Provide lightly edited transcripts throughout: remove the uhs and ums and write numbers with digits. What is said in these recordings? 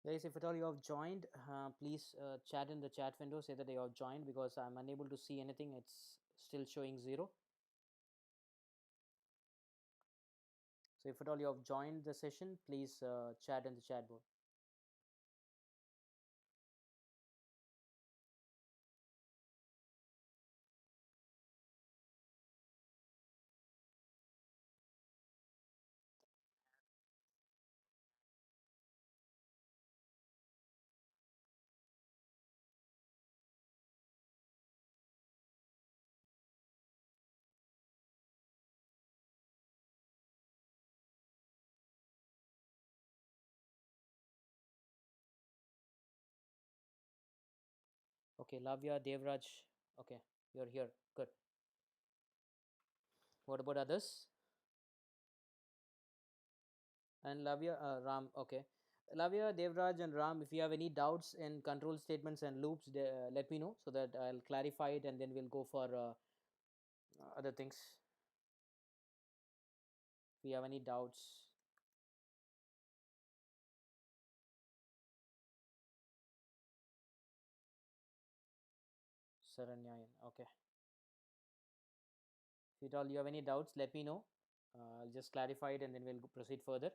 Guys, if at all you have joined, please chat in the chat window, say that you have joined, because I'm unable to see anything. It's still showing 0. So if at all you have joined the session, please chat in the chat board. Okay, Lavya, Devraj, okay, you're here. Good. What about others? And Lavya, Ram, okay. Lavya, Devraj, and Ram, if you have any doubts in control statements and loops, let me know so that I'll clarify it and then we'll go for other things. If you have any doubts. Saranyayan, okay. If at all you have any doubts, let me know. I'll just clarify it and then we'll proceed further.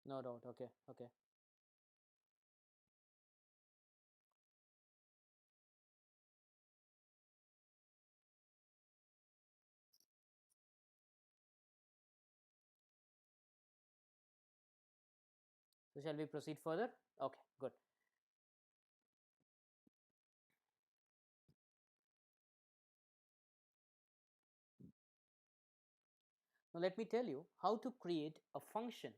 No doubt. Okay. Okay. So shall we proceed further? Okay. Good. Now let me tell you how to create a function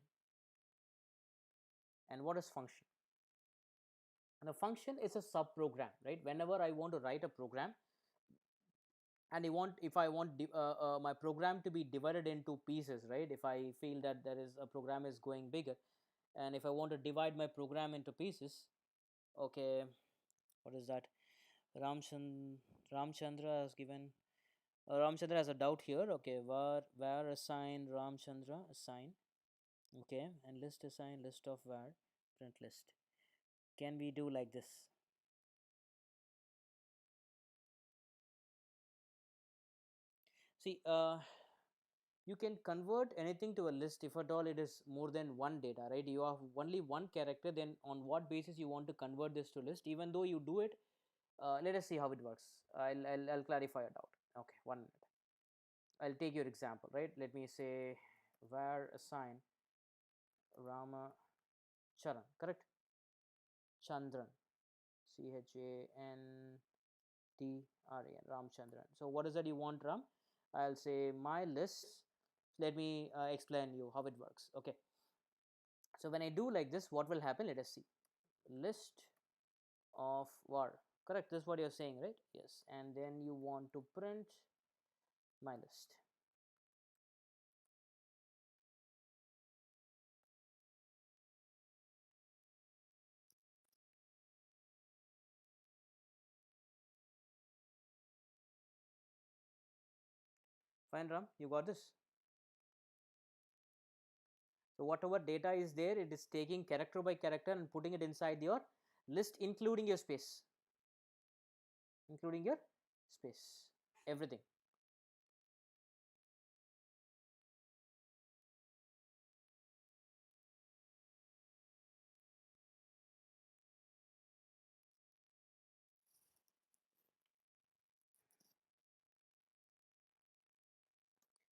and what is function. And a function is a subprogram, right? Whenever I want to write a program and if I want my program to be divided into pieces, right? If I feel that there is a program is going bigger, and if I want to divide my program into pieces, okay, what is that? Ramchand Ramchandra has given. Ramchandra has a doubt here. Okay, where assign Ramchandra assign. Okay, and list assign list of where print list. Can we do like this? See, you can convert anything to a list if at all it is more than one data, right? You have only one character, then on what basis you want to convert this to list? Even though you do it, let us see how it works. I'll clarify it out. Okay, 1 minute. I'll take your example, right? Let me say where assign Rama Charan, correct? Chandran, Chandran, Ramchandran. So what is that you want, Ram? I'll say my list. Let me explain you how it works. Okay. So when I do like this, what will happen? Let us see. List of var. Correct. This is what you're saying, right? Yes. And then you want to print my list. Fine, Ram. You got this. So whatever data is there, it is taking character by character and putting it inside your list, including your space, including your space, everything.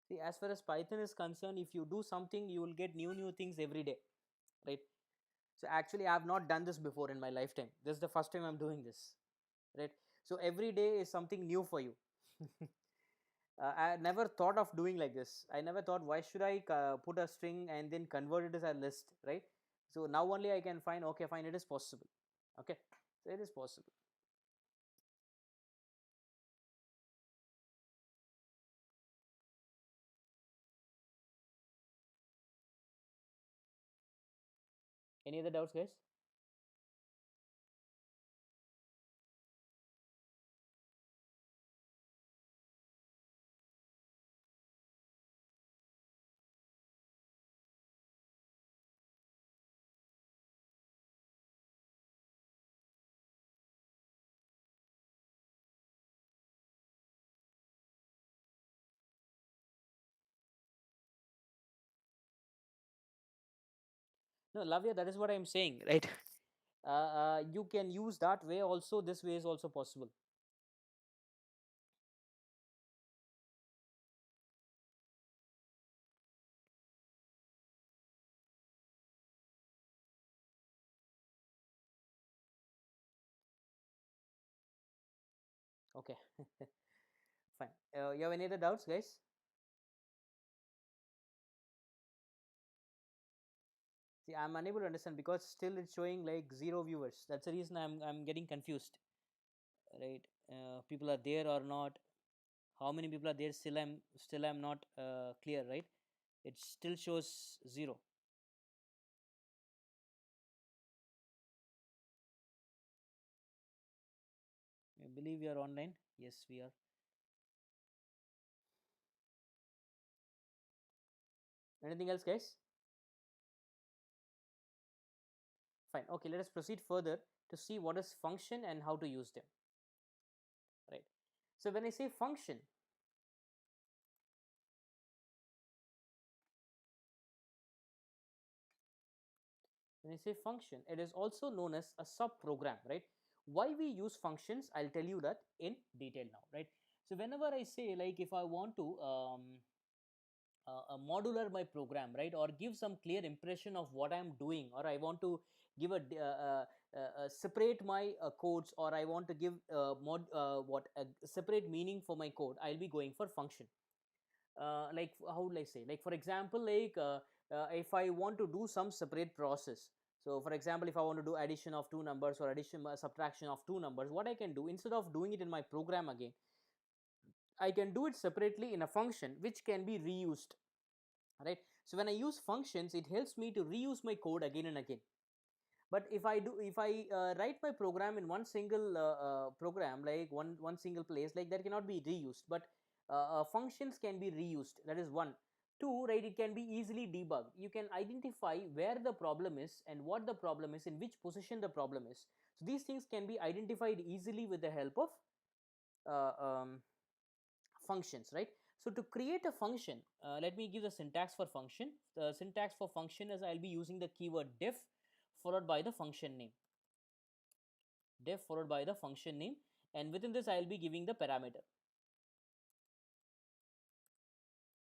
See, as far as Python is concerned, if you do something, you will get new things every day, right? So actually, I have not done this before in my lifetime. This is the first time I'm doing this, right? So every day is something new for you. I never thought of doing like this. I never thought, why should I put a string and then convert it as a list, right? So now only I can find, okay, fine, it is possible. Okay, so it is possible. Any other doubts, guys? No, Lavya, that is what I'm saying, right? You can use that way also. This way is also possible. Okay, fine. You have any other doubts, guys? See, I'm unable to understand because still it's showing like zero viewers. That's the reason I'm getting confused, right? People are there or not? How many people are there? Still I'm not clear, right? It still shows zero. I believe we are online. Yes, we are. Anything else, guys? Fine. Okay, let us proceed further to see what is function and how to use them. Right. So when I say function, when I say function, it is also known as a sub-program, right? Why we use functions, I'll tell you that in detail now, right? So whenever I say, like, if I want to modular my program, right, or give some clear impression of what I'm doing, or I want to give separate my codes, or I want to give what a separate meaning for my code, I'll be going for function. Like, how will I say, like, for example, like, if I want to do some separate process. So for example, if I want to do addition of two numbers or addition subtraction of two numbers, what I can do, instead of doing it in my program again, I can do it separately in a function which can be reused, right? So when I use functions, it helps me to reuse my code again and again. But if I write my program in one single program, like one single place, like, that cannot be reused. But functions can be reused. That is one. Two, right, it can be easily debugged. You can identify where the problem is and what the problem is, in which position the problem is. So these things can be identified easily with the help of uh, um, functions, right? So to create a function, let me give the syntax for function. The syntax for function is, I'll be using the keyword def followed by the function name, def followed by the function name, and within this I'll be giving the parameter,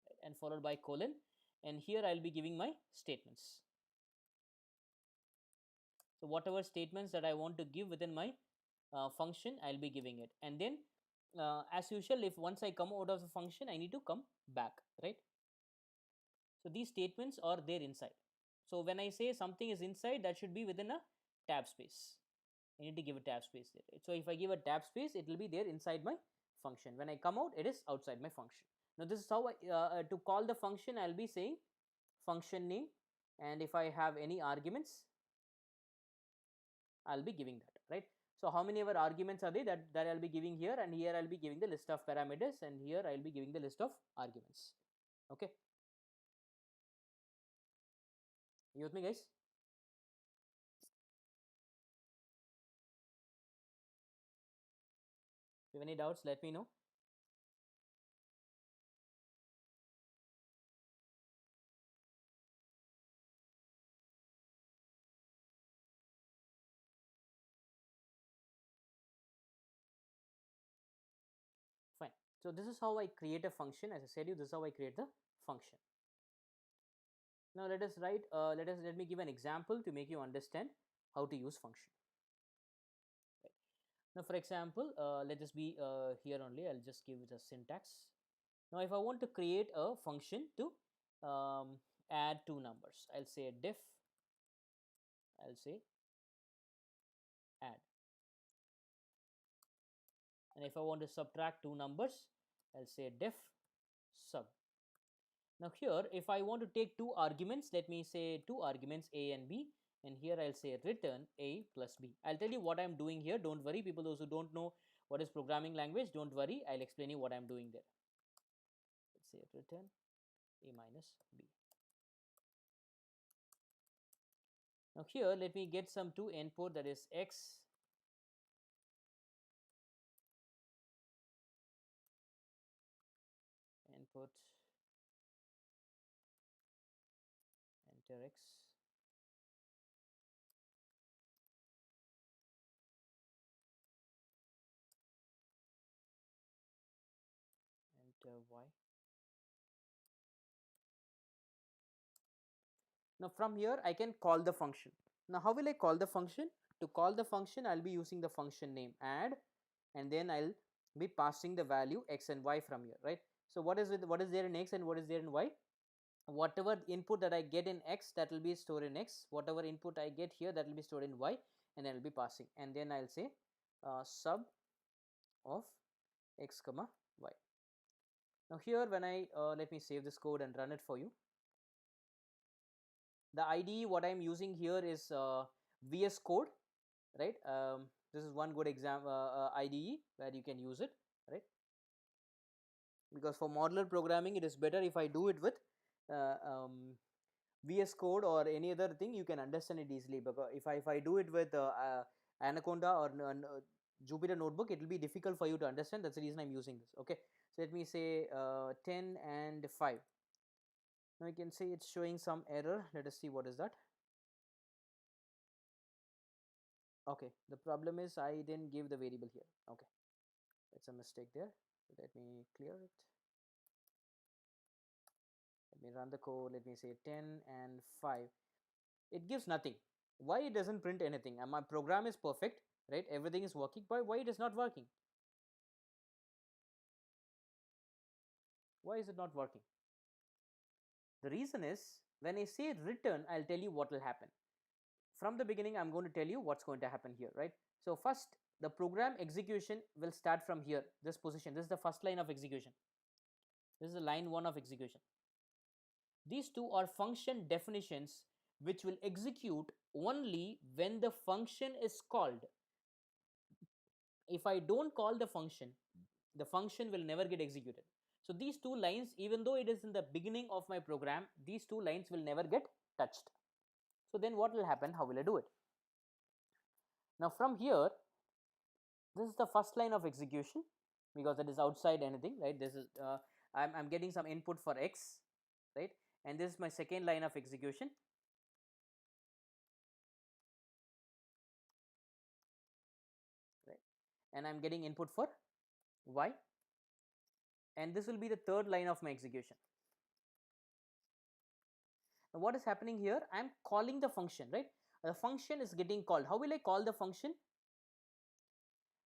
right, and followed by colon, and here I'll be giving my statements. So whatever statements that I want to give within my function, I'll be giving it. And then as usual, if once I come out of the function, I need to come back, right? So these statements are there inside. So when I say something is inside, that should be within a tab space. I need to give a tab space there, right? So if I give a tab space, it will be there inside my function. When I come out, it is outside my function. Now this is how to call the function, I'll be saying function name, and if I have any arguments, I'll be giving that, right? So how many ever arguments are there, that I'll be giving here, and here I'll be giving the list of parameters, and here I'll be giving the list of arguments. Okay, you with me, guys? If you have any doubts, let me know. Fine. So this is how I create a function. As I said you, this is how I create the function. Now let us write. Let me give an example to make you understand how to use function. Right. Now, for example, let us be here only. I'll just give it a syntax. Now, if I want to create a function to add two numbers, I'll say diff. I'll say add. And if I want to subtract two numbers, I'll say diff sub. Now here, if I want to take two arguments, let me say two arguments a and b, and here I'll say return a plus b. I'll tell you what I'm doing here. Don't worry, people, those who don't know what is programming language, don't worry. I'll explain you what I'm doing there. Let's say return a minus b. Now here, let me get some two input, that is x input, enter x, y. Now from here I can call the function. Now how will I call the function? To call the function I'll be using the function name add, and then I'll be passing the value x and y from here, right? So what is it, what is there in x and what is there in y? Whatever input that I get in x, that will be stored in x, whatever input I get here, that will be stored in y, and I will be passing, and then I'll say sub of x comma y. Now here when I let me save this code and run it for you. The IDE what I am using here is VS Code, right? This is one good example IDE where you can use it, right? Because for modular programming it is better if I do it with uh, um, VS Code or any other thing, you can understand it easily. Because if I do it with Anaconda or Jupyter Notebook, it will be difficult for you to understand. That's the reason I'm using this. Okay, so let me say 10 and 5. Now you can say it's showing some error. Let us see what is that. Okay, the problem is I didn't give the variable here. Okay, it's a mistake there. So let me clear it. Let me run the code. Let me say 10 and 5. It gives nothing. Why it doesn't print anything? And my program is perfect, right? Everything is working. Why it is not working? Why is it not working? The reason is when I say return, I'll tell you what will happen. From the beginning, I'm going to tell you what's going to happen here, right? So first, the program execution will start from here, this position. This is the first line of execution. This is the line 1 of execution. These two are function definitions which will execute only when the function is called. If I don't call the function will never get executed. So these two lines, even though it is in the beginning of my program, these two lines will never get touched. So then what will happen? How will I do it? Now from here, this is the first line of execution because it is outside anything, right? This is I'm getting some input for x, right? And this is my second line of execution, right? And I'm getting input for y, and this will be the third line of my execution. Now what is happening here? I'm calling the function, right? The function is getting called. How will I call the function?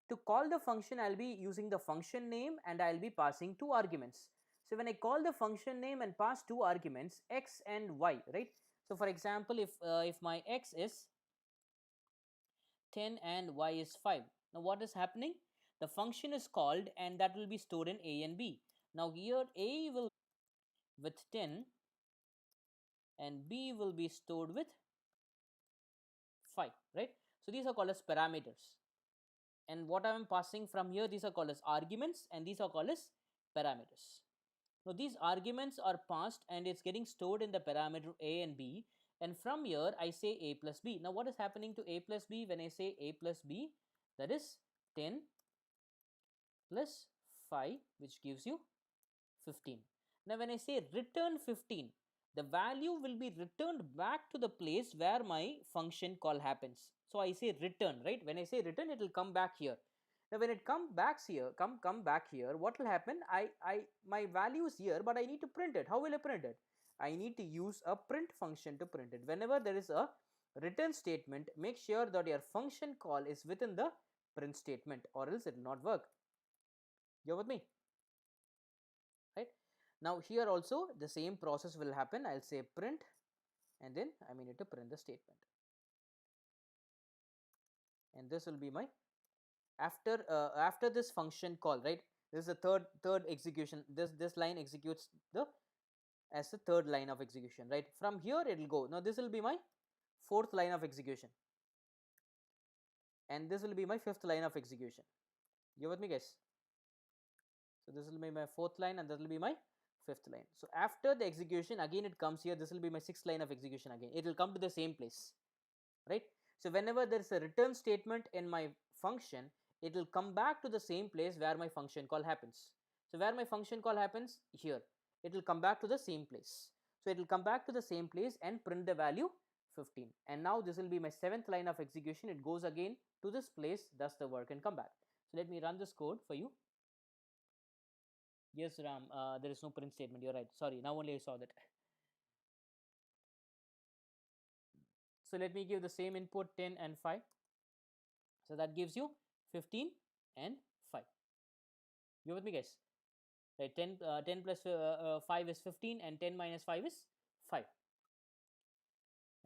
To call the function, I'll be using the function name and I'll be passing two arguments. So when I call the function name and pass two arguments, x and y, right? So for example, if my x is 10 and y is 5. Now what is happening? The function is called and that will be stored in a and b. Now here a will with 10 and b will be stored with 5, right? So these are called as parameters. And what I am passing from here, these are called as arguments and these are called as parameters. Now these arguments are passed and it's getting stored in the parameter a and b, and from here I say a plus b. Now what is happening to a plus b when I say a plus b? That is 10 plus 5, which gives you 15. Now when I say return 15, the value will be returned back to the place where my function call happens. So I say return, right? When I say return, it will come back here. Now when it come back here, come back here, what will happen? My value is here, but I need to print it. How will I print it? I need to use a print function to print it. Whenever there is a return statement, make sure that your function call is within the print statement, or else it will not work. You're with me? Right? Now here also the same process will happen. I'll say print and then I need to print the statement, and this will be my after this function call, right? This is the third execution. This line executes the as the third line of execution, right? From here it will go. Now this will be my fourth line of execution, and this will be my fifth line of execution. You with me, guys? So this will be my fourth line and this will be my fifth line. So after the execution, again it comes here. This will be my sixth line of execution again. It will come to the same place, right? So whenever there is a return statement in my function, it will come back to the same place where my function call happens. So where my function call happens? Here. It will come back to the same place. So it will come back to the same place and print the value 15. And now this will be my seventh line of execution. It goes again to this place, does the work and come back. So let me run this code for you. Yes, Ram, there is no print statement. You're right. Sorry, now only I saw that. So let me give the same input 10 and 5. So that gives you 15 and 5. You with me, guys? Right, 10 plus 5 is 15, and 10 minus 5 is 5.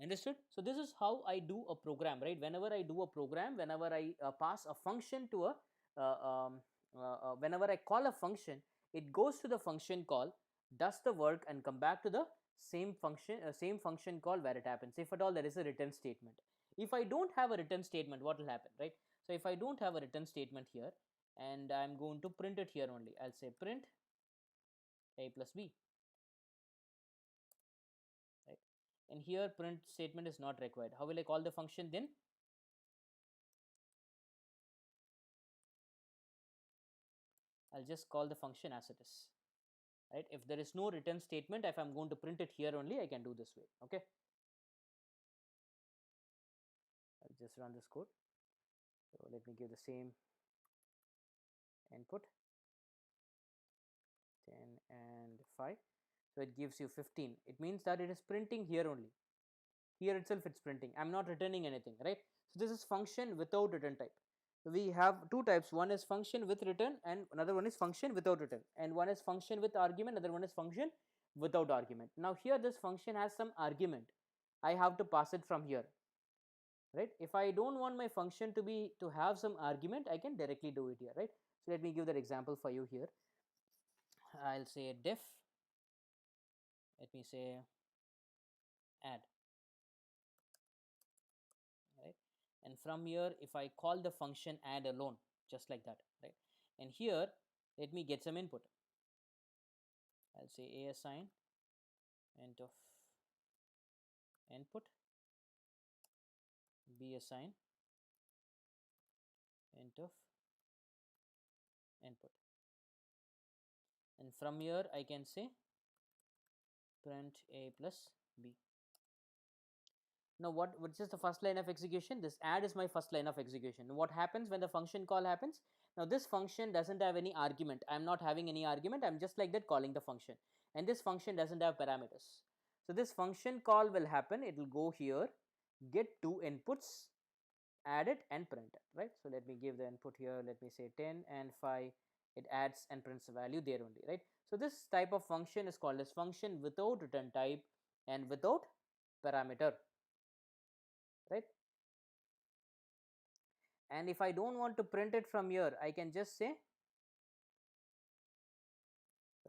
Understood? So this is how I do a program, right? Whenever I do a program, whenever I pass a function to a whenever I call a function, it goes to the function call, does the work, and come back to the same function call where it happens, if at all there is a return statement. If I don't have a return statement, what will happen, right? So if I don't have a return statement here, and I'm going to print it here only, I'll say print a plus b, right? And here print statement is not required. How will I call the function then? I'll just call the function as it is, right? If there is no return statement, if I'm going to print it here only, I can do this way. Okay, I'll just run this code. So let me give the same input 10 and 5. So it gives you 15. It means that it is printing here only. Here itself it's printing. I'm not returning anything, right? So this is function without return type. We have two types. One is function with return, and another one is function without return. And one is function with argument, another one is function without argument. Now here this function has some argument. I have to pass it from here, right? If I don't want my function to have some argument, I can directly do it here, right? So let me give that example for you here. I'll say def, let me say add, right? And from here, if I call the function add alone, just like that, right? And here, let me get some input. I'll say a assign int of input, b assign int of input, and from here I can say print a plus b. Now which is the first line of execution? This add is my first line of execution. What happens when the function call happens? Now this function doesn't have any argument. I'm not having any argument. I'm just like that calling the function, and this function doesn't have parameters. So this function call will happen. It will go here, get two inputs, add it and print it, right? So let me give the input here. Let me say 10 and 5. It adds and prints the value there only, right? So this type of function is called as function without return type and without parameter, right? And if I don't want to print it from here, I can just say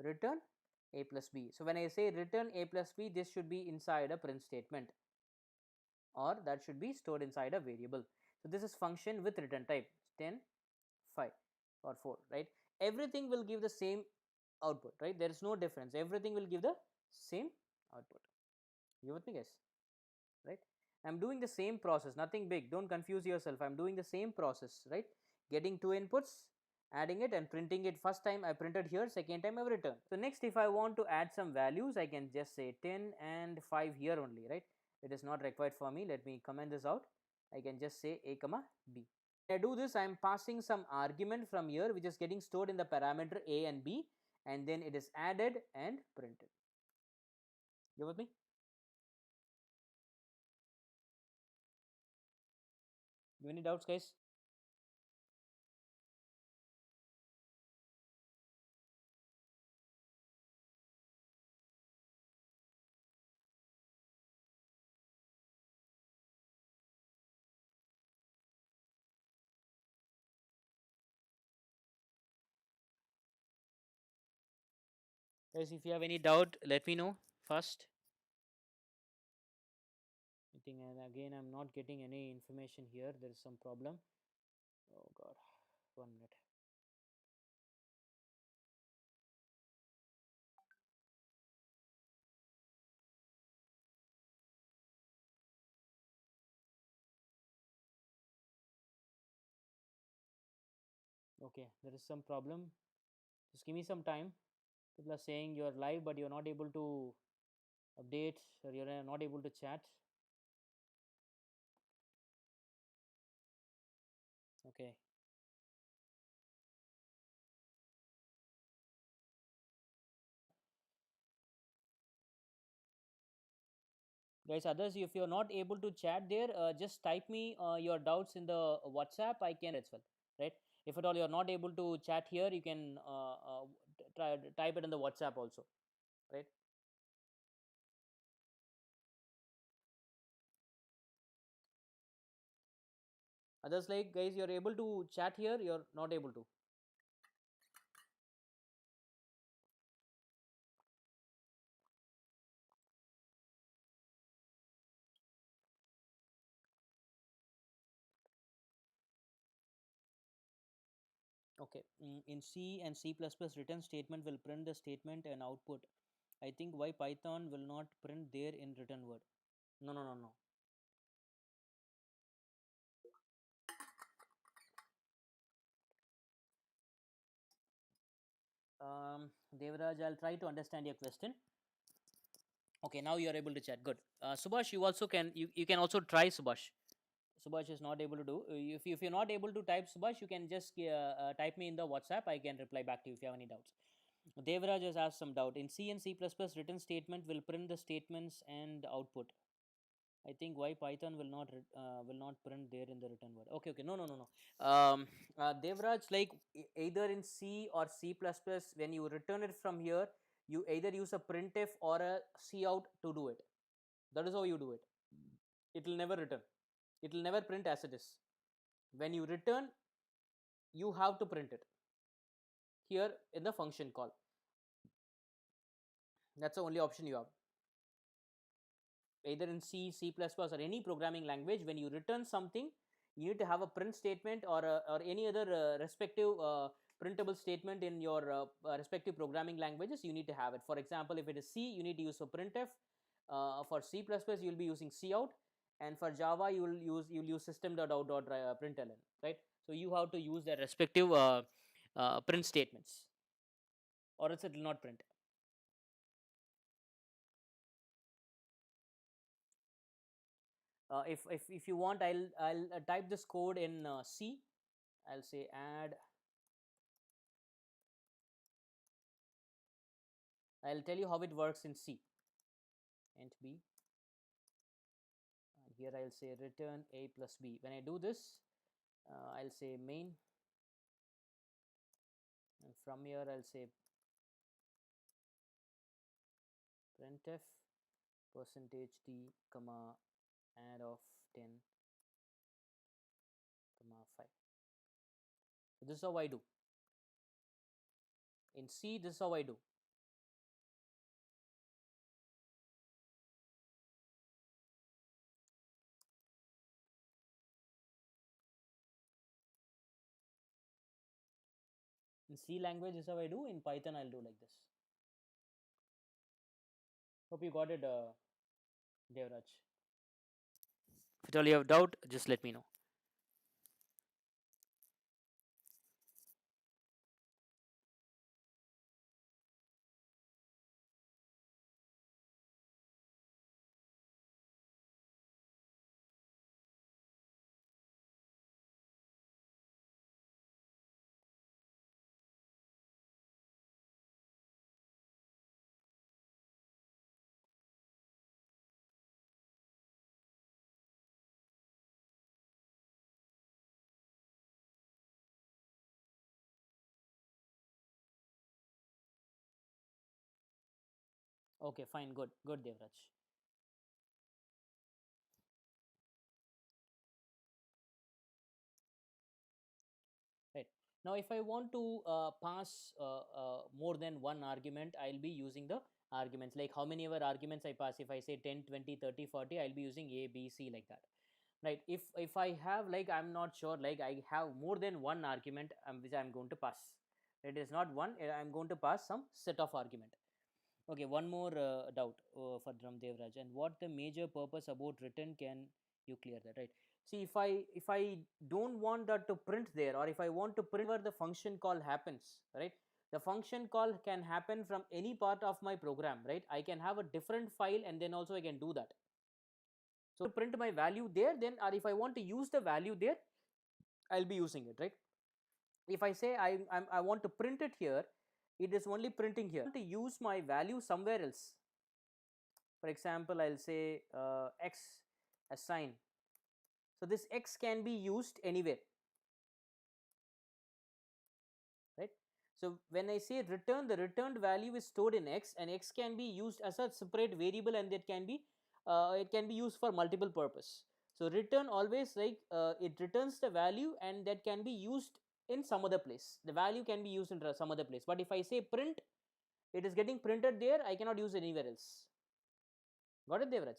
return a plus b. So when I say return a plus b, this should be inside a print statement, or that should be stored inside a variable. So this is function with return type 10, 5 or 4, right? Everything will give the same output, right? There is no difference. Everything will give the same output. You with me, guys? Right? I'm doing the same process, nothing big. Don't confuse yourself. I'm doing the same process, right? Getting two inputs, adding it and printing it. First time I printed here, second time I return. So next, if I want to add some values, I can just say 10 and 5 here only, right? It is not required for me. Let me comment this out. I can just say a comma b. When I do this, I am passing some argument from here, which is getting stored in the parameter a and b, and then it is added and printed. You with me? You any doubts, guys? Guys, if you have any doubt, let me know first. I think, and again, I'm not getting any information here. There is some problem. Oh God, 1 minute. Okay, there is some problem. Just give me some time. People are saying you're live, but you're not able to update, or you're not able to chat. Okay. Guys, others, if you're not able to chat there, just type me your doubts in the WhatsApp. I can as well, right? If at all you're not able to chat here, you can try type it in the WhatsApp also, right? Others, like, guys, you're able to chat here, you're not able to. Okay. In C and C++, return statement will print the statement and output. I think why Python will not print there in written word. No, no, no, no. Devraj, I'll try to understand your question. Okay, now you are able to chat. Good. Subhash, you also can, you can also try Subhash. Subhash is not able to do. If you're not able to type Subhash, you can just type me in the WhatsApp. I can reply back to you if you have any doubts. Devraj has asked some doubt. In C and C++, written statement will print the statements and output. I think why Python will not print there in the written word. Okay, okay, no, no, no, no. Devraj, like either in C or C++, when you return it from here, you either use a printf or a cout to do it. That is how you do it. It will never return. It will never print as it is. When you return, you have to print it here in the function call. That's the only option you have. Either in C, C++, or any programming language, when you return something, you need to have a print statement or any other respective printable statement in your respective programming languages. You need to have it. For example, if it is C, you need to use a printf. For C++, you will be using cout, and for Java, you will use system.out.println, right? So you have to use their respective print statements, or else it will not print. If you want, I'll type this code in C. I'll say add. I'll tell you how it works in C. Int b. Here I'll say return a plus b. When I do this, I'll say main, and from here I'll say printf percentage d comma add of 10 comma 5. So this is how I do. In C, this is how I do. In C language, this is how I do. In Python, I'll do like this. Hope you got it, Devraj. If at all you have doubt, just let me know. Okay, fine, good, good, Devraj. Right. Now, if I want to pass more than one argument, I'll be using the arguments, like how many ever arguments I pass. If I say 10, 20, 30, 40, I'll be using A, B, C, like that. Right. If I have, like, I'm not sure, like I have more than one argument which I'm going to pass. It is not one. I'm going to pass some set of argument. Okay, one more doubt for Drum Devraj. And what the major purpose about written, can you clear that, right? See, if I don't want that to print there, or if I want to print where the function call happens, right? The function call can happen from any part of my program, right? I can have a different file, and then also I can do that. So to print my value there, then, or if I want to use the value there, I'll be using it, right? If I say I want to print it here, it is only printing here. I want to use my value somewhere else. For example, I'll say x assign. So this x can be used anywhere, right? So when I say return, the returned value is stored in x, and x can be used as a separate variable, and it can be used for multiple purpose. So return always, like, it returns the value, and that can be used in some other place. The value can be used in some other place. But if I say print, it is getting printed there. I cannot use it anywhere else. Got it, Devraj?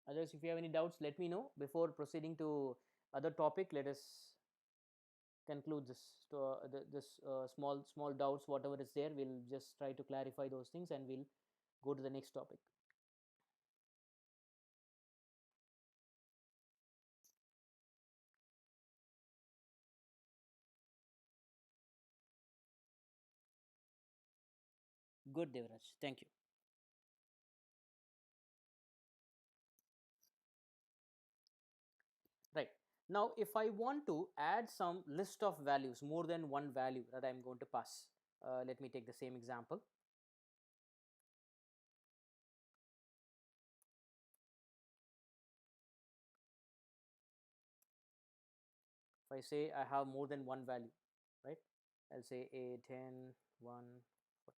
Otherwise, if you have any doubts, let me know. Before proceeding to other topic, let us conclude this small doubts, whatever is there. We'll just try to clarify those things, and we'll go to the next topic. Good, Devraj. Thank you. Right. Now, if I want to add some list of values, more than one value that I'm going to pass, let me take the same example. If I say I have more than one value, right? I'll say a 10, 1,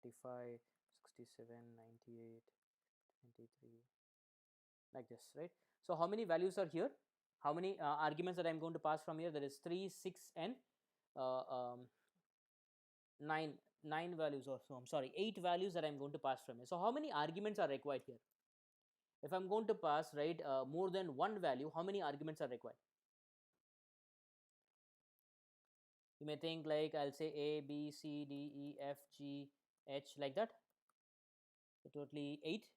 45, 67, 98, 23, like this, right? So how many values are here? How many arguments that I'm going to pass from here? There is 3, 6, and uh, um, 9. 9 values, or so, I'm sorry, 8 values that I'm going to pass from here. So how many arguments are required here? If I'm going to pass, right, more than one value, how many arguments are required? You may think like I'll say A, B, C, D, E, F, G, H, like that. So totally 8,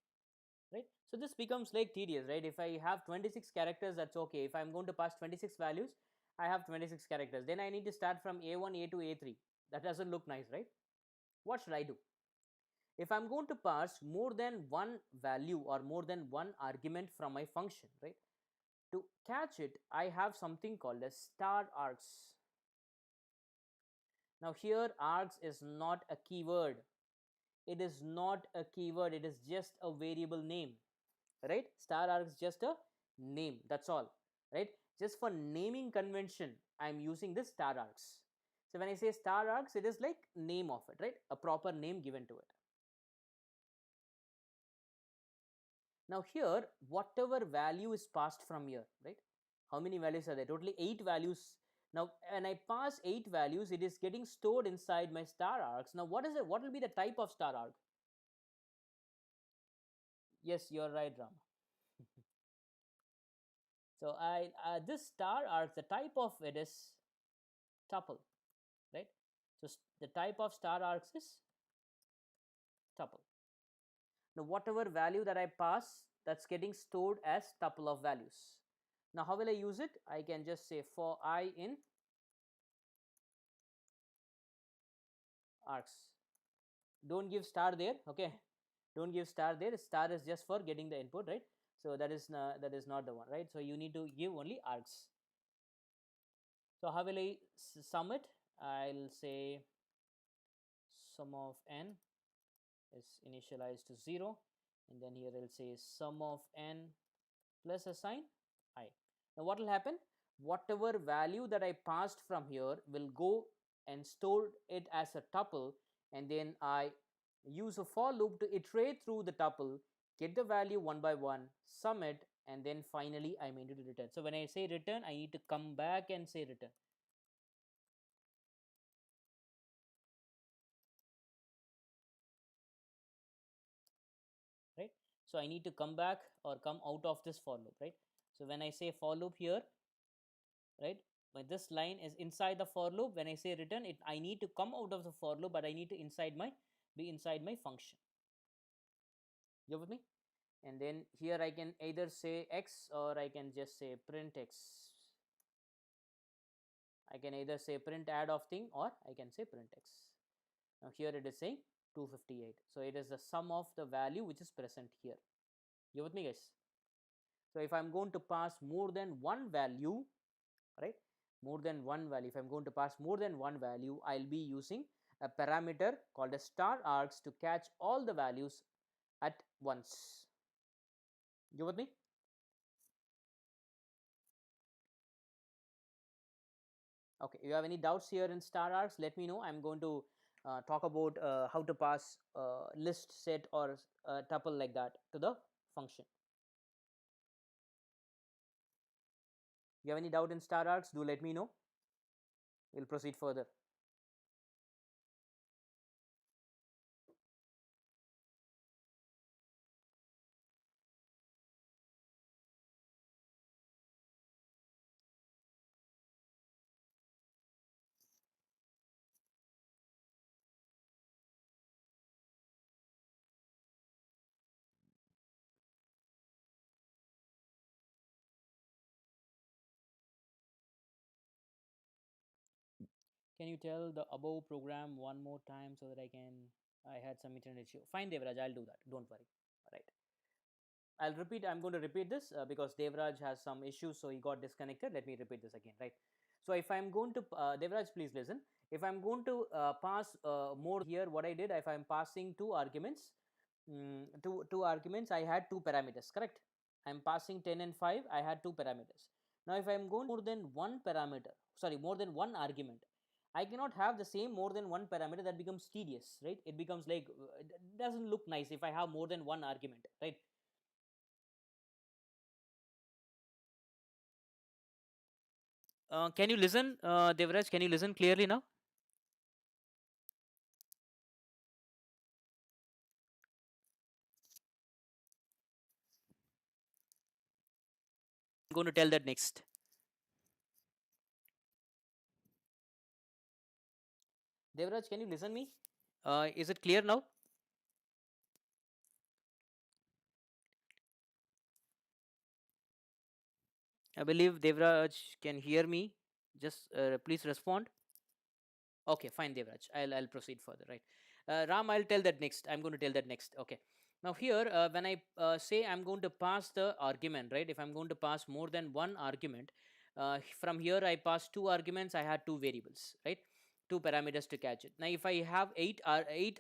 right? So this becomes like tedious, right? If I have 26 characters, that's okay. If I'm going to pass 26 values, I have 26 characters. Then I need to start from A1, A2, A3. That doesn't look nice, right? What should I do? If I'm going to pass more than one value or more than one argument from my function, right? To catch it, I have something called as star args. Now here args is not a keyword. It is not a keyword. It is just a variable name, right? Star args is just a name. That's all, right? Just for naming convention, I'm using this star args. So when I say star args, it is like name of it, right? A proper name given to it. Now here, whatever value is passed from here, right? How many values are there? Totally 8 values. Now, when I pass 8 values, it is getting stored inside my star args. Now, what is it? What will be the type of star arg? Yes, you're right, Ram. So, this star arg, the type of it is tuple, right? So, the type of star args is tuple. Now, whatever value that I pass, that's getting stored as tuple of values. Now, how will I use it? I can just say for I in args. Don't give star there, okay? Don't give star there. Star is just for getting the input, right? So that is not the one, right? So you need to give only args. So how will I sum it? I'll say sum of n is initialized to 0, and then here I'll say sum of n plus a sign I. Now what will happen? Whatever value that I passed from here will go and store it as a tuple, and then I use a for loop to iterate through the tuple, get the value one by one, sum it, and then finally I need to return. So when I say return, I need to come back and say return. Right? So I need to come back or come out of this for loop, right? So when I say for loop here, right, when this line is inside the for loop, when I say return it, I need to come out of the for loop, but I need to be inside my function. You with me? And then here I can either say x, or I can just say print x. I can either say print add of thing, or I can say print x. Now here it is saying 258. So it is the sum of the value which is present here. You with me, guys? So if I'm going to pass more than one value, right, more than one value, if I'm going to pass more than one value, I'll be using a parameter called a star args to catch all the values at once. You with me? Okay, you have any doubts here in star args, let me know. I'm going to talk about how to pass list, set, or tuple like that to the function. You have any doubt in star args, do let me know. We'll proceed further. Can you tell the above program one more time so that I had some internet issue. Fine, Devraj, I'll do that. Don't worry. All right. I'll repeat. I'm going to repeat this because Devraj has some issues, so he got disconnected. Let me repeat this again, right? So if I'm going to Devraj, please listen. If I'm going to pass more here, what I did, if I'm passing two arguments, two arguments, I had two parameters, correct? I'm passing 10 and 5. I had two parameters. Now, if I'm going more than one parameter, sorry, more than one argument, I cannot have the same more than one parameter. That becomes tedious, right? It becomes like it doesn't look nice if I have more than one argument, right? Can you listen, Devraj? Can you listen clearly now? I'm going to tell that next. Devraj, can you listen me? Is it clear now? I believe Devraj can hear me. Just please respond. Okay, fine, Devraj. I'll proceed further. Right, Ram. I'll tell that next. I'm going to tell that next. Okay. Now here, when I say I'm going to pass the argument, right? If I'm going to pass more than one argument, from here I pass two arguments. I had two variables, right? Two parameters to catch it. Now, if I have eight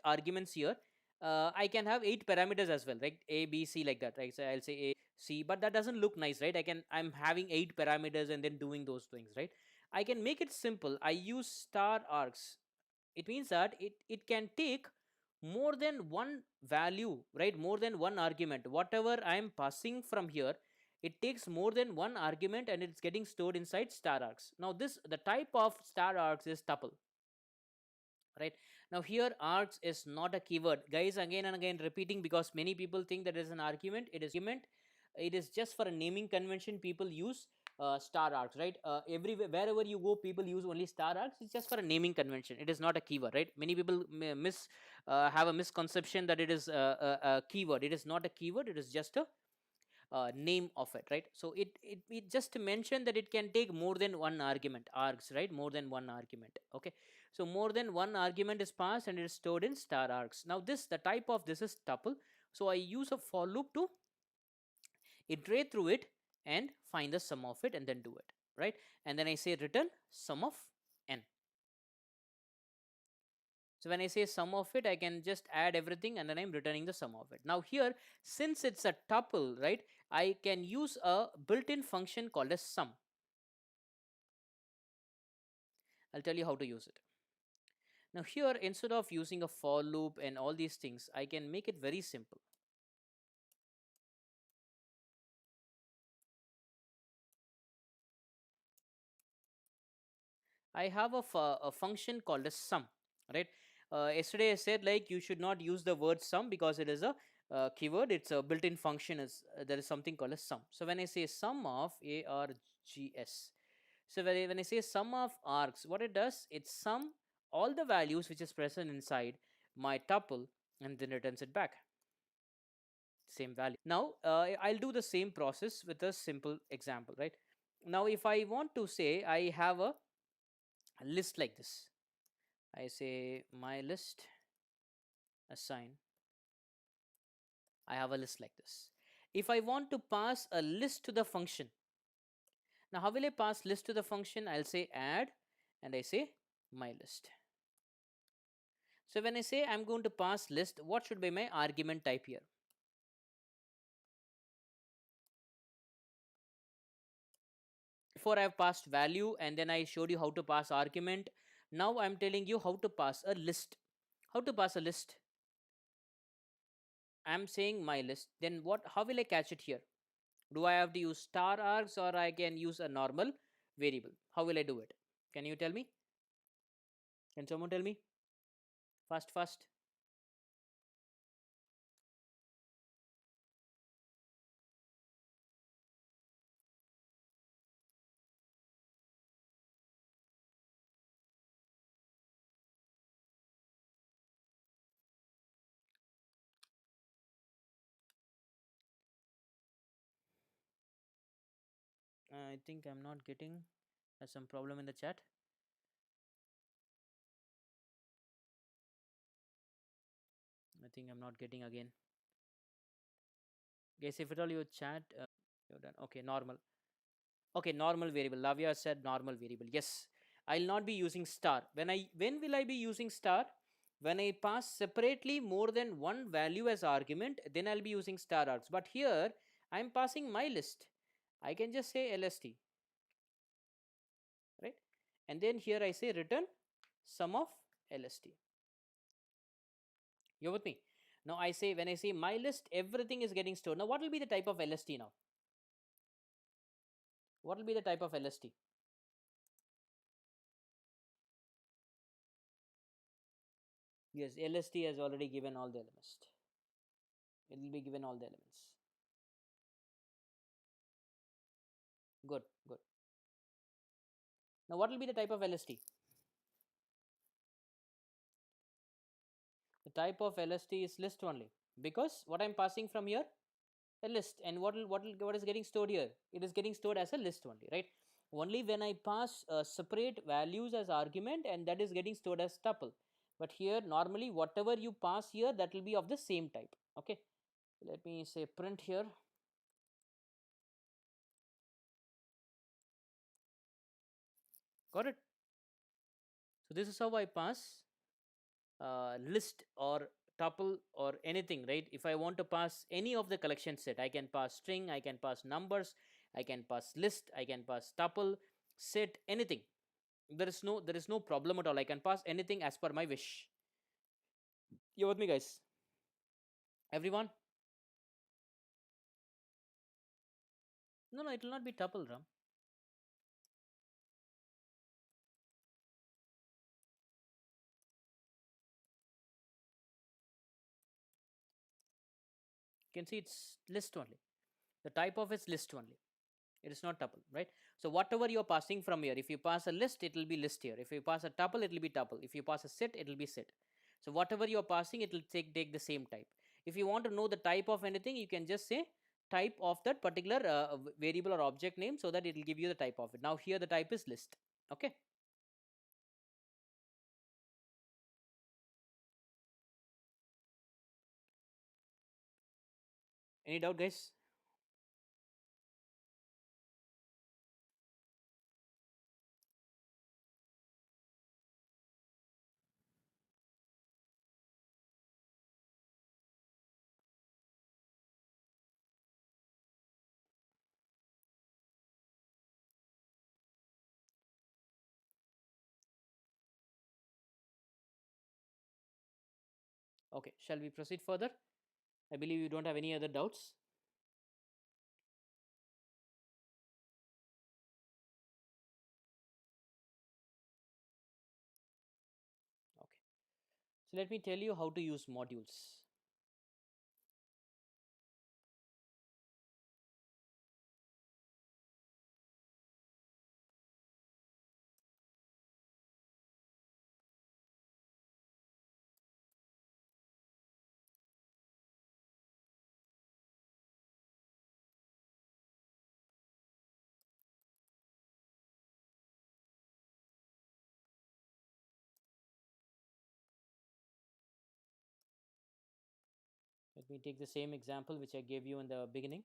arguments here, I can have eight parameters as well, right? A, B, C, like that, right? So I'll say A, C, but that doesn't look nice, right? I'm having eight parameters and then doing those things, right? I can make it simple. I use star args. It means that it can take more than one value, right? More than one argument. Whatever I am passing from here, it takes more than one argument and it's getting stored inside star args. Now, the type of star args is tuple, right? Now here args is not a keyword, guys, again and again repeating, because many people think that it is an argument. It is just for a naming convention. People use star args, right? Everywhere, wherever you go, people use only star args. It's just for a naming convention. It is not a keyword, right? Many people have a misconception that it is a keyword. It is not a keyword. It is just a name of it, right? So it just to mention that it can take more than one argument, args, right? More than one argument. Okay, so more than one argument is passed and it is stored in star args. Now the type of this is tuple. So I use a for loop to iterate through it and find the sum of it and then do it, right? And then I say return sum of n. So when I say sum of it, I can just add everything and then I'm returning the sum of it. Now here, since it's a tuple, right, I can use a built-in function called as sum. I'll tell you how to use it. Now here, instead of using a for loop and all these things, I can make it very simple. I have a function called as sum, right? Yesterday I said like you should not use the word sum because it is a keyword. It's a built-in function. There is something called as sum. So when I say sum of args, so when I say sum of args, what it does, it sum all the values which is present inside my tuple and then returns it back. Same value. Now I'll do the same process with a simple example, right? Now if I want to say I have a list like this, I say my list assign. I have a list like this. if I want to pass a list to the function, now how will I pass list to the function? I'll say add and I say my list. So when I say I'm going to pass list, what should be my argument type here? Before I've passed value and then I showed you how to pass argument. Now I'm telling you how to pass a list. How to pass a list? I'm saying my list. Then what? How will I catch it here? Do I have to use star args or I can use a normal variable? How will I do it? Can you tell me? Can someone tell me? Fast, fast. I think I'm not getting. There's some problem in the chat. I think I'm not getting again. Guys, if at all your chat, you're done. Okay, normal. Okay, normal variable. Lavia said normal variable. Yes, I'll not be using star. When will I be using star? When I pass separately more than one value as argument, then I'll be using star args. But here I'm passing my list. I can just say lst, right? And then here I say return sum of lst. You're with me? Now I say when I say my list, everything is getting stored. Now what will be the type of lst now? What will be the type of lst? Yes, lst has already given all the elements. It will be given all the elements. Good, good. Now what will be the type of lst? The type of lst is list only, because what I'm passing from here, a list, and what is getting stored here? It is getting stored as a list only, right? Only when I pass separate values as argument, and that is getting stored as tuple. But here normally whatever you pass here, that will be of the same type. Okay, let me say print here. Got it? So this is how I pass list or tuple or anything, right? If I want to pass any of the collection set, I can pass string, I can pass numbers, I can pass list, I can pass tuple, set, anything. There is no problem at all. I can pass anything as per my wish. You with me, guys? Everyone? No, no, it will not be tuple, Ram. You can see it's list only. The type of is list only. It is not tuple, right? So whatever you are passing from here, if you pass a list, it will be list here. If you pass a tuple, it will be tuple. If you pass a set, it will be set. So whatever you are passing, it will take the same type. If you want to know the type of anything, you can just say type of that particular variable or object name, so that it will give you the type of it. Now here the type is list. Okay. Any doubt, guys? Okay, shall we proceed further? I believe you don't have any other doubts. Okay, so let me tell you how to use modules. me take the same example which I gave you in the beginning.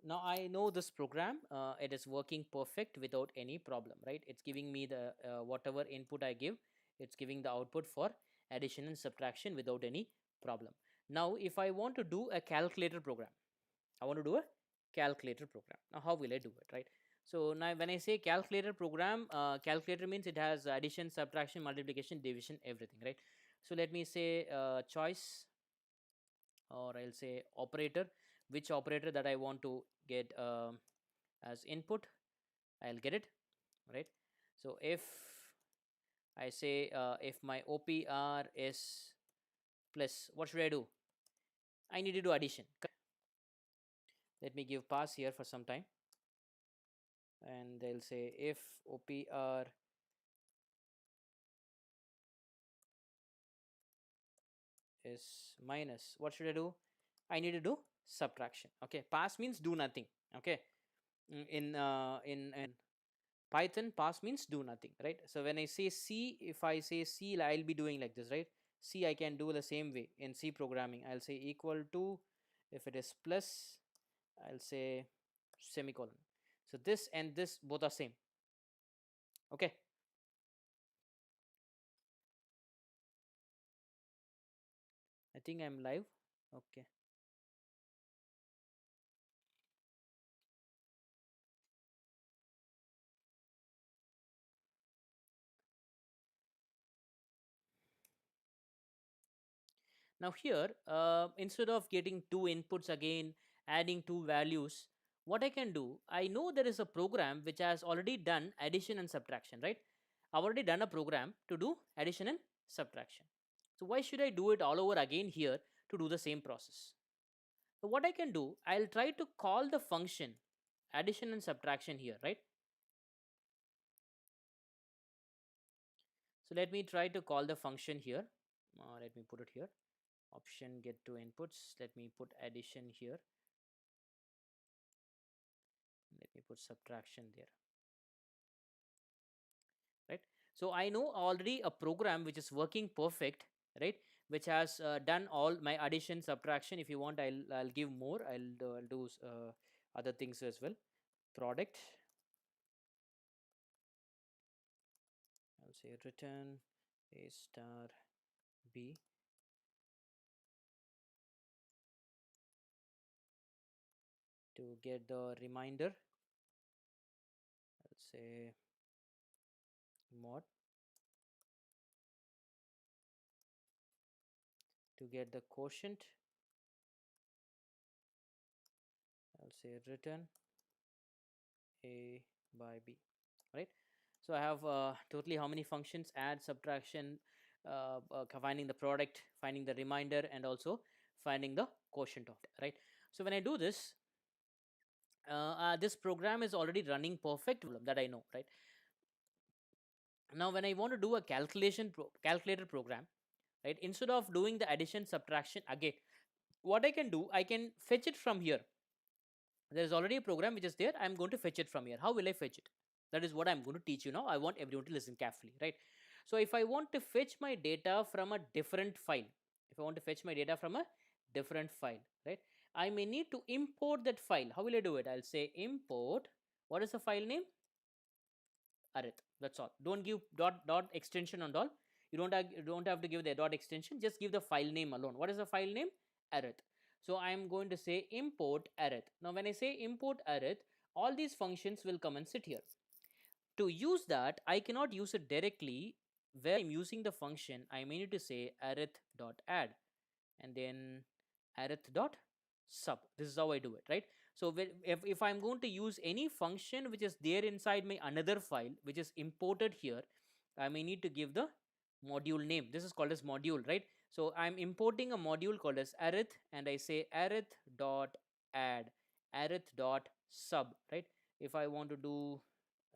Now I know this program, it is working perfect without any problem, right? It's giving me the whatever input I give, it's giving the output for addition and subtraction without any problem. Now if I want to do a calculator program, I want to do a calculator program. Now how will I do it, right? So now when I say calculator program, calculator means it has addition, subtraction, multiplication, division, everything, right? So let me say choice, or I'll say operator, which operator that I want to get as input, I'll get it, right? So if I say if my OPR is plus, what should I do? I need to do addition. Let me give pass here for some time, and they'll say if OPR is minus, what should I do? I need to do subtraction. Okay, pass means do nothing. Okay, in Python, pass means do nothing, right? So when I say C, if I say C, I'll be doing like this, right? C I can do the same way in C programming. I'll say equal to, if it is plus, I'll say semicolon. So this and this both are same. Okay. I think I'm live. Okay. Now here, instead of getting two inputs again, adding two values, what I can do, I know there is a program which has already done addition and subtraction, right? I've already done a program to do addition and subtraction. So why should I do it all over again here to do the same process? So what I can do, I'll try to call the function addition and subtraction here, right? So let me try to call the function here. Let me put it here. Option get two inputs. Let me put addition here. Let me put subtraction there, right? So I know already a program which is working perfect, right? Which has done all my addition, subtraction. If you want, I'll give more. I'll do other things as well. Product. I'll say return a star b to get the reminder. I'll say mod to get the quotient. I'll say return a by b, right? So I have totally how many functions: add, subtraction, finding the product, finding the reminder, and also finding the quotient of it, right? So when I do this, this program is already running perfect that I know, right? Now when I want to do a calculator program, right, instead of doing the addition subtraction again, what I can do, I can fetch it from here. There is already a program which is there. I'm going to fetch it from here. How will I fetch it? That is what I'm going to teach you now. I want everyone to listen carefully, right? So if I want to fetch my data from a different file, if I want to fetch my data from a different file, right, I may need to import that file. How will I do it? I'll say import. What is the file name? Arith. That's all. Don't give dot extension and all. You don't have to give the dot extension. Just give the file name alone. What is the file name? Arith. So I am going to say import arith. Now when I say import arith, all these functions will come and sit here. To use that, I cannot use it directly. Where I'm using the function, I may need to say arith dot add, and then arith dot sub. This is how I do it, right? So if I'm going to use any function which is there inside my another file which is imported here, I may need to give the module name. This is called as module, right? So I'm importing a module called as arith, and I say arith dot add, arith dot sub, right? If I want to do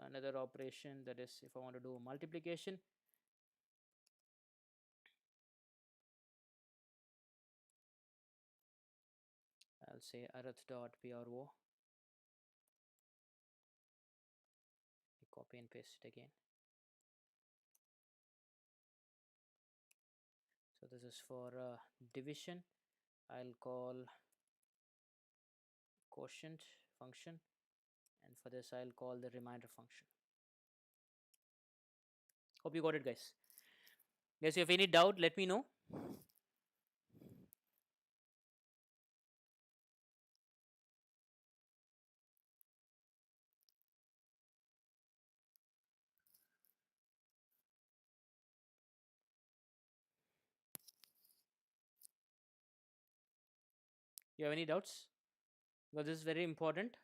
another operation, that is if I want to do multiplication, I'll say arith dot pro. Copy and paste it again. is for division. I'll call quotient function, and for this I'll call the remainder function. Hope you got it, guys. Yes, if any doubt, let me know. You have any doubts? Because this is very important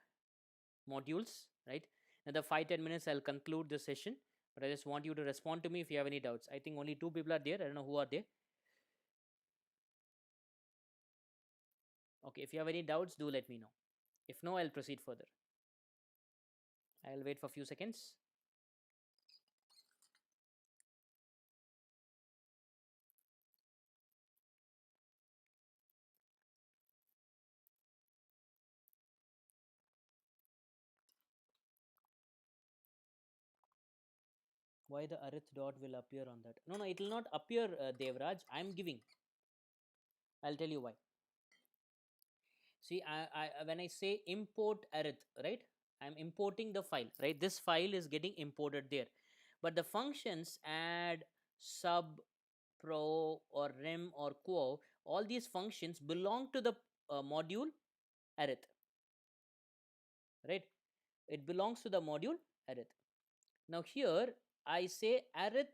modules, right? In the 5-10 minutes, I'll conclude the session, but I just want you to respond to me if you have any doubts. I think only two people are there. I don't know who are they. Okay, if you have any doubts, do let me know. If no, I'll proceed further. I'll wait for a few seconds. Why the arith dot will appear on that? No, it will not appear, Devraj. I'm giving. I'll tell you why. See, when I say import arith, right? I'm importing the file, right? This file is getting imported there, but the functions add, sub, pro, or rem, or quo, all these functions belong to the module arith, right? It belongs to the module arith. Now here I say arith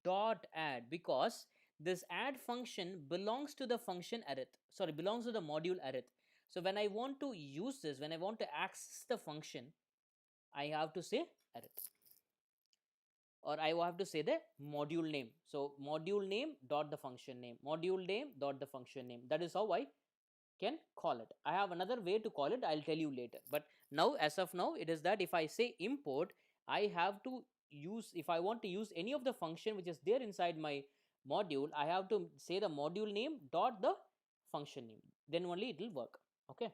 dot add because this add function belongs to the function arith, sorry, belongs to the module arith. So when I want to use this, when I want to access the function, I have to say arith, or I have to say the module name. So module name dot the function name, module name dot the function name. That is how I can call it. I have another way to call it, I'll tell you later. But now, as of now, it is that if I say import, I have to use, if I want to use any of the function which is there inside my module, I have to say the module name dot the function name. Then only it will work. Okay.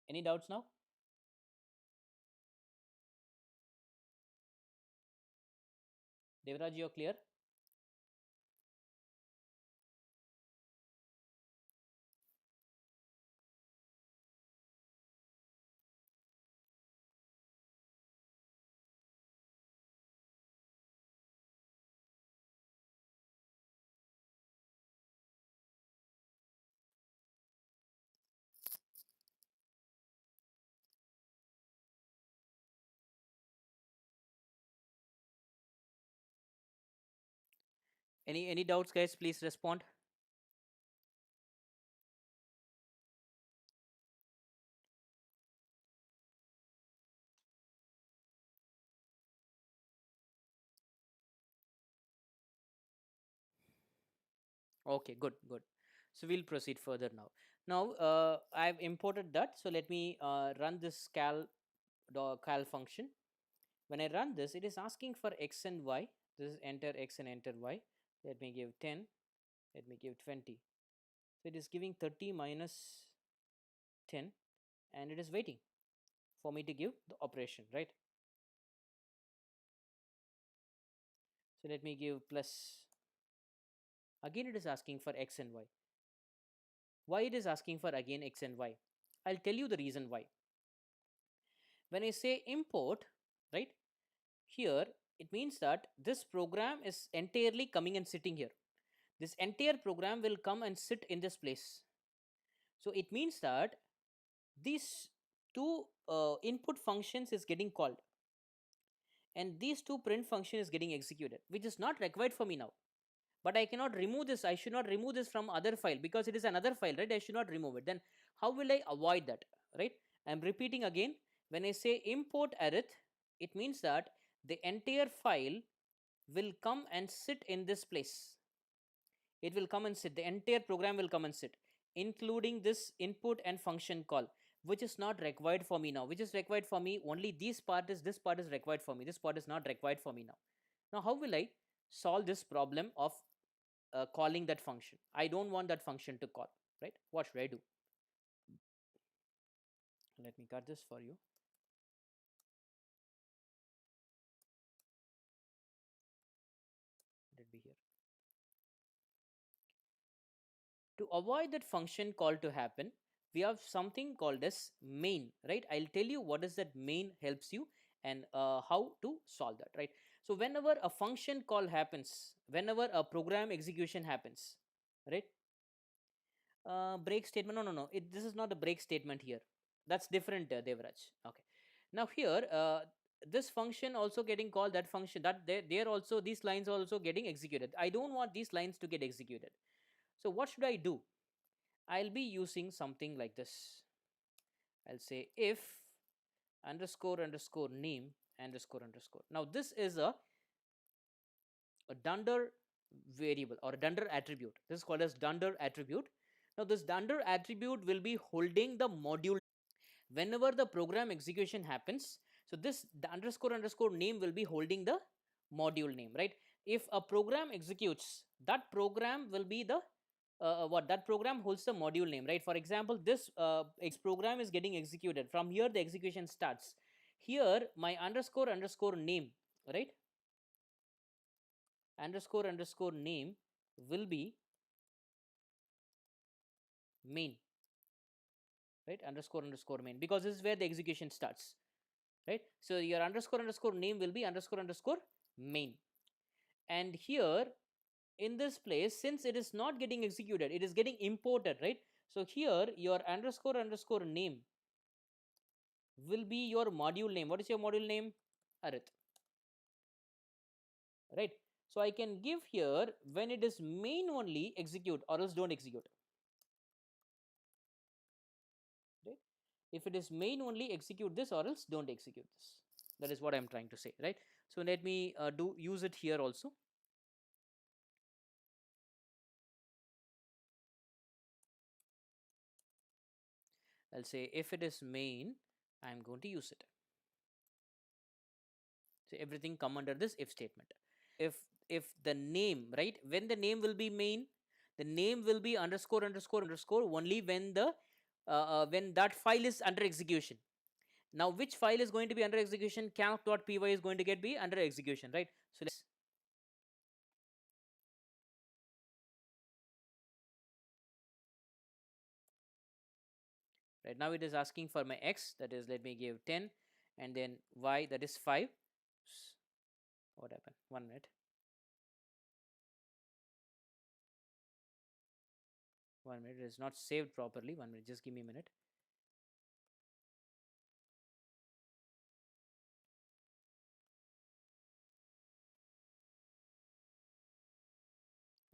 Any doubts now? Devraj, you're clear? Any doubts, guys? Please respond. Okay, good, good. So we'll proceed further now. Now I've imported that. So let me run this cal function. When I run this, it is asking for x and y. This is enter x and enter y. Let me give 10. Let me give 20. So it is giving 30 minus 10, and it is waiting for me to give the operation, right? So let me give plus. Again, it is asking for x and y. Why it is asking for again x and y? I'll tell you the reason why. When I say import, right, here it means that this program is entirely coming and sitting here. This entire program will come and sit in this place. So it means that these two input functions is getting called, and these two print function is getting executed, which is not required for me now. But I cannot remove this. I should not remove this from other file because it is another file, right? I should not remove it. Then how will I avoid that, right? I'm repeating again. When I say import arith, it means that the entire file will come and sit in this place. It will come and sit. The entire program will come and sit, including this input and function call, which is not required for me now. Which is required for me only this part is required for me. This part is not required for me now. Now how will I solve this problem of calling that function? I don't want that function to call, right? What should I do? Let me cut this for you. To avoid that function call to happen, we have something called as main, right? I'll tell you what is that main helps you, and how to solve that, right? So whenever a function call happens, whenever a program execution happens, right? Break statement, no, no, no, this is not a break statement here. That's different, Devraj. Okay, now here, this function also getting called, that function, that there also these lines are also getting executed. I don't want these lines to get executed. So what should I do? I'll be using something like this. I'll say if underscore underscore name underscore underscore. Now this is a dunder variable or a dunder attribute. This is called as dunder attribute. Now this dunder attribute will be holding the module whenever the program execution happens. So this, the underscore underscore name will be holding the module name, right? If a program executes, that program will be the what that program holds the module name, right? For example, this program is getting executed. From here the execution starts. Here my underscore underscore name, right? Underscore underscore name will be main, right? Underscore underscore main, because this is where the execution starts, right? So your underscore underscore name will be underscore underscore main. And here in this place, since it is not getting executed, it is getting imported, right? So here your underscore underscore name will be your module name. What is your module name? Arith, right? So I can give here, when it is main only, execute, or else don't execute, right? If it is main only, execute this, or else don't execute this. That is what I'm trying to say, right? So let me do use it here also. I'll say if it is main, I'm going to use it. So everything come under this if statement. If the name, right, when the name will be main, the name will be underscore underscore underscore only when that file is under execution. Now which file is going to be under execution? calc.py is going to get be under execution, right? So let's, right now it is asking for my x, that is, let me give 10, and then y, that is 5. What happened? 1 minute. 1 minute, it is not saved properly. 1 minute, just give me a minute.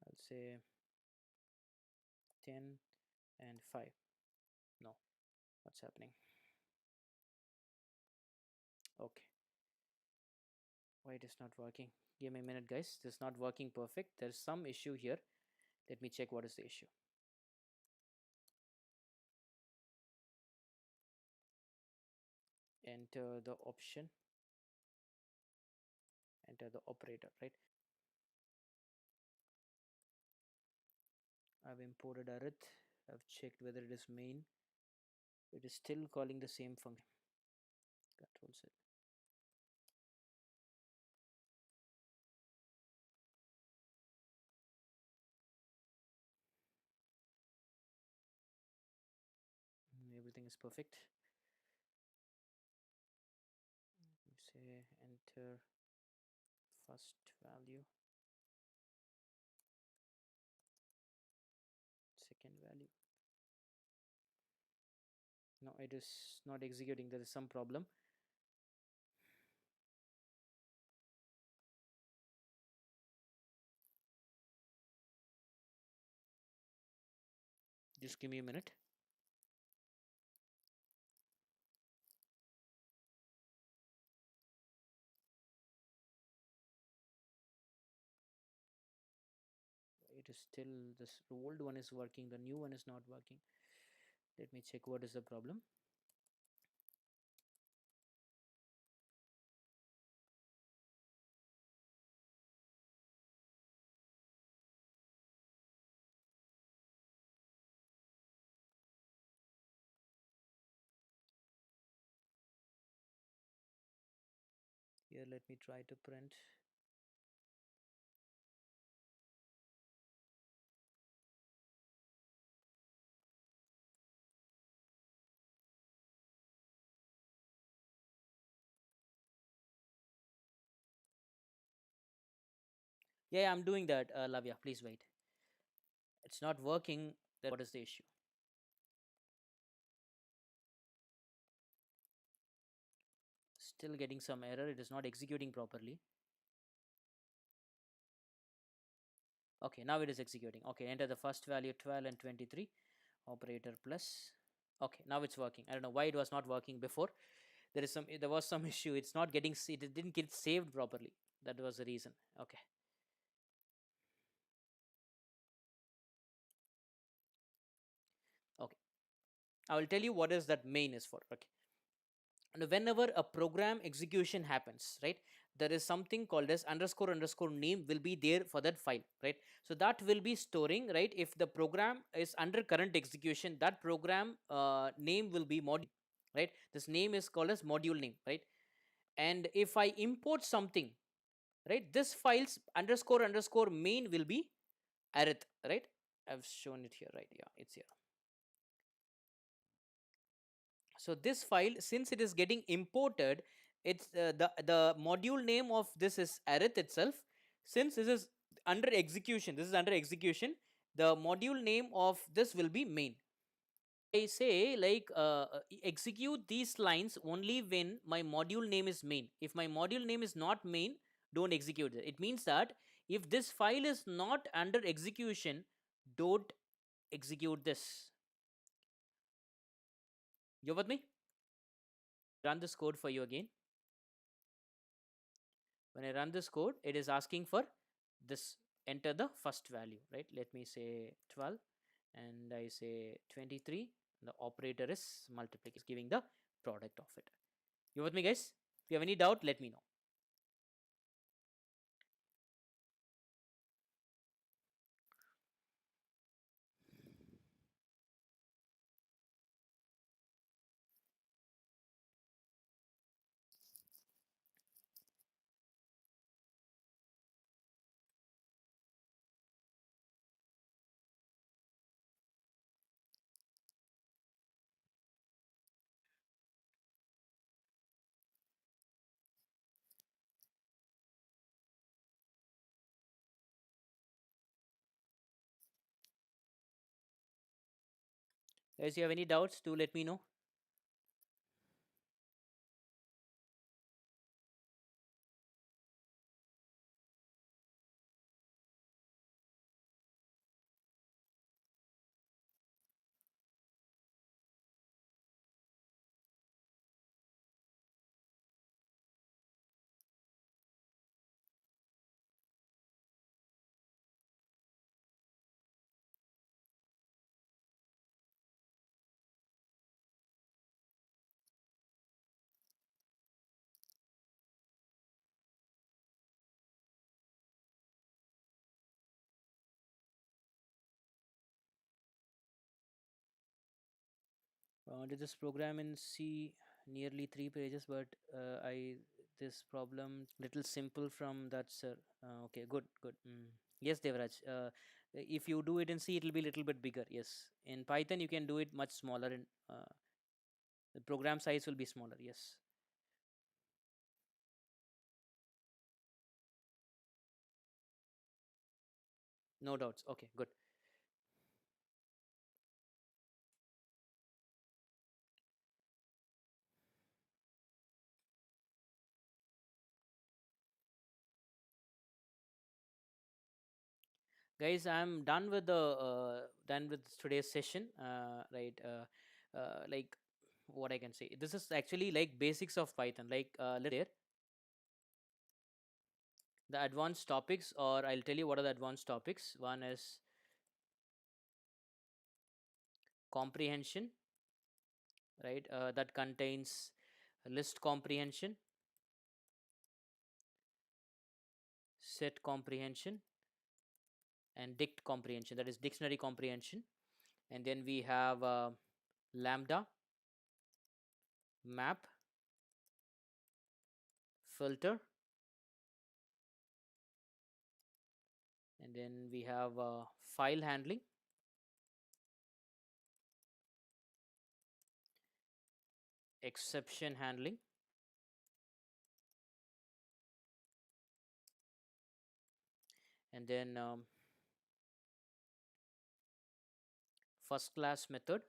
I'll say 10 and 5. No, what's happening? Okay, why it is not working? Give me a minute, guys. This is not working perfect. There's some issue here. Let me check what is the issue. Enter the option, enter the operator, right? I've imported arith. I've checked whether it is main. It is still calling the same function. Control set. Everything is perfect. Say enter first value, second value. No, it is not executing. There is some problem. Just give me a minute. It is still, this old one is working, the new one is not working. Let me check what is the problem. Here, let me try to print. Yeah, I'm doing that, Lavia. Please wait. It's not working. Then what is the issue? Still getting some error. It is not executing properly. Okay, now it is executing. Okay, enter the first value 12 and 23. Operator plus. Okay, now it's working. I don't know why it was not working before. There was some issue. It's not getting, it didn't get saved properly. That was the reason. Okay. Okay. I will tell you what is that main is for. Okay. And whenever a program execution happens, right, there is something called as underscore underscore name will be there for that file, right? So that will be storing, right? If the program is under current execution, that program name will be module, right? This name is called as module name, right? And if I import something, right, this file's underscore underscore main will be arith, right? I've shown it here, right? Yeah, it's here. So this file, since it is getting imported, it's the module name of this is arith itself. Since this is under execution, the module name of this will be main. I say like execute these lines only when my module name is main. If my module name is not main, don't execute it. It means that if this file is not under execution, don't execute this. You with me? Run this code for you again. When I run this code, it is asking for this, enter the first value, right? Let me say 12 and I say 23. The operator is multiplication, is giving the product of it. You with me, guys? If you have any doubt, let me know. Guys, you have any doubts, do let me know. Did this program in C nearly 3 pages, but I this problem little simple from that, sir. Okay, good, good. Yes, Devraj. If you do it in C, it will be a little bit bigger. Yes, in Python you can do it much smaller, and the program size will be smaller. Yes, no doubts. Okay, good. Guys, I'm done with today's session. Right, like what I can say. This is actually like basics of Python. Like there the advanced topics, or I'll tell you what are the advanced topics. One is comprehension, right? That contains list comprehension, set comprehension, and dict comprehension. That is dictionary comprehension. And then we have lambda, map, filter, and then we have file handling, exception handling, and then first class method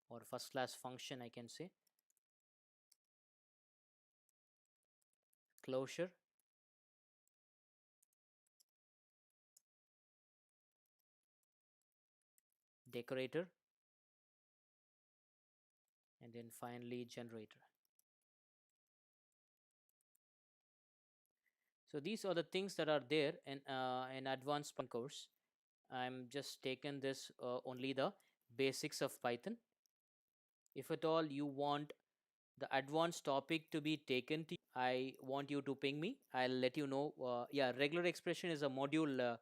or first class function, I can say. Closure, decorator, and then finally generator. So these are the things that are there in an advanced Python course. I'm just taken this only the basics of Python. If at all you want the advanced topic to be taken to you, I want you to ping me. I'll let you know. Yeah, regular expression is a module.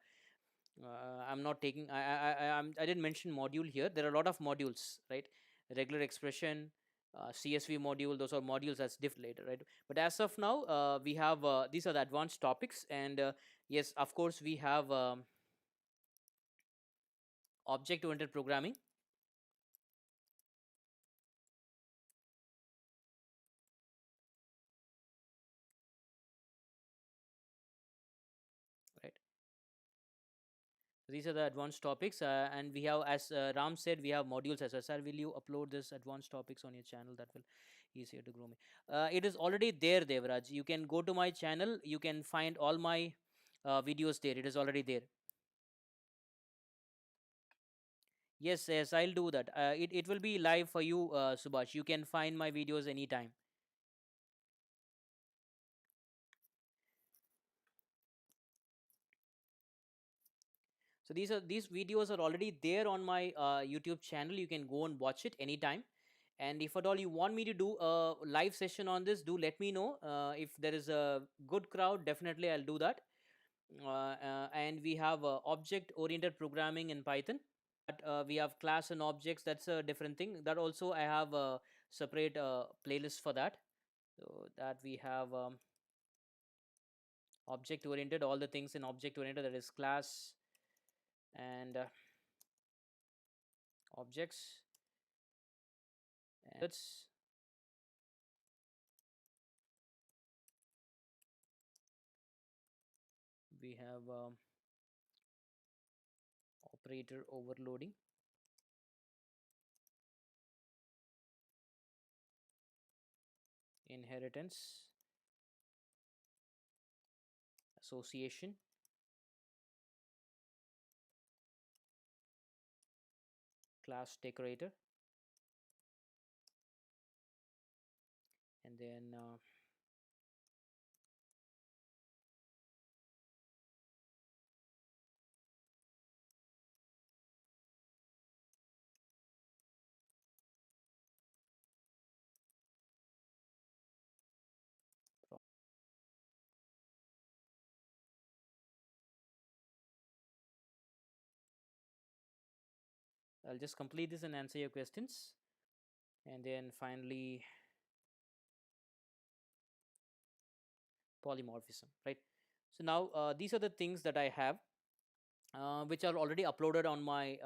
I'm not taking. I didn't mention module here. There are a lot of modules, right? Regular expression, CSV module. Those are modules that's diff later, right? But as of now, we have these are the advanced topics, and yes, of course, we have object-oriented programming, right? These are the advanced topics, and we have, as Ram said, we have modules as well. Sir, will you upload this advanced topics on your channel? That will easier to grow me. It is already there, Devraj. You can go to my channel. You can find all my videos there. It is already there. Yes, yes, I'll do that. It will be live for you, Subhash. You can find my videos anytime. So these videos are already there on my YouTube channel. You can go and watch it anytime. And if at all you want me to do a live session on this, do let me know. If there is a good crowd, definitely I'll do that. And we have object oriented programming in Python. But we have class and objects. That's a different thing. That also I have a separate playlist for that. So that we have object oriented, all the things in object oriented, that is class and objects and methods. We have operator overloading, inheritance, association, class decorator, and then I'll just complete this and answer your questions. And then finally, polymorphism, right? So now these are the things that I have, which are already uploaded on my